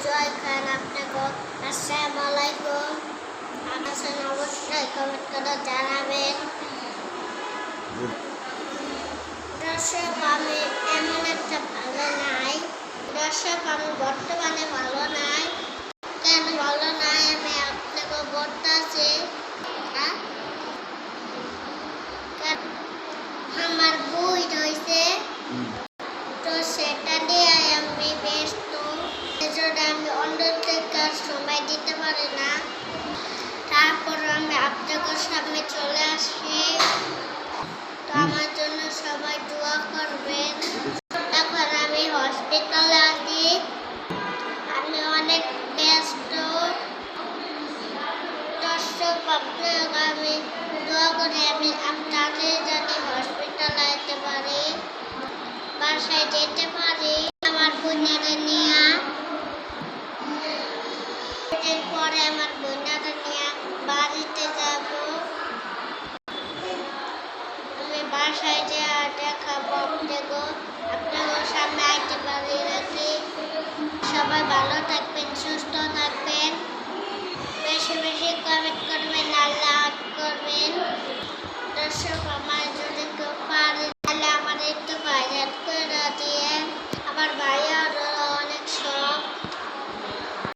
জয় খান আপনাকে আসসালামু আলাইকুম। আপনার অবশ্যই কমেন্ট করে জানাবেন। দর্শক আমি এমন একটা ভালো নাই, দর্শক আমি বর্তমানে ভালো নাই। কেন ভালো নাই আমি আপনাকে বলতেছি। আমার বই রয়েছে, তো সেটা নিয়ে আমি ব্যস্ত, এজন্য আমি অন্যদেরকে সময় দিতে পারি না। তারপর আমি আপনাদের সামনে চলে আসি, তো আমার জন্য সবাই দোয়া করবেন। এখন আমি হসপিটালে আছি, আমি অনেক ব্যস্ত। দর্শক আপনাকে আমি দোয়া করি আমি তাড়াতাড়ি যাতে হসপিটালে যেতে পারি, বাসায় যেতে পারি আমার বোনেদের নিয়ে। এরপরে আমার বোনেদের নিয়ে বাড়িতে যাব, আমি বাসায় যা দেখাবো আপনাদের সামনে আইতে পারি নাকি। সবাই ভালো থাকবেন, সুস্থ থাকবেন, বেশি বেশি কমেন্ট করবেন, আল্লাহ করবেন। দর্শক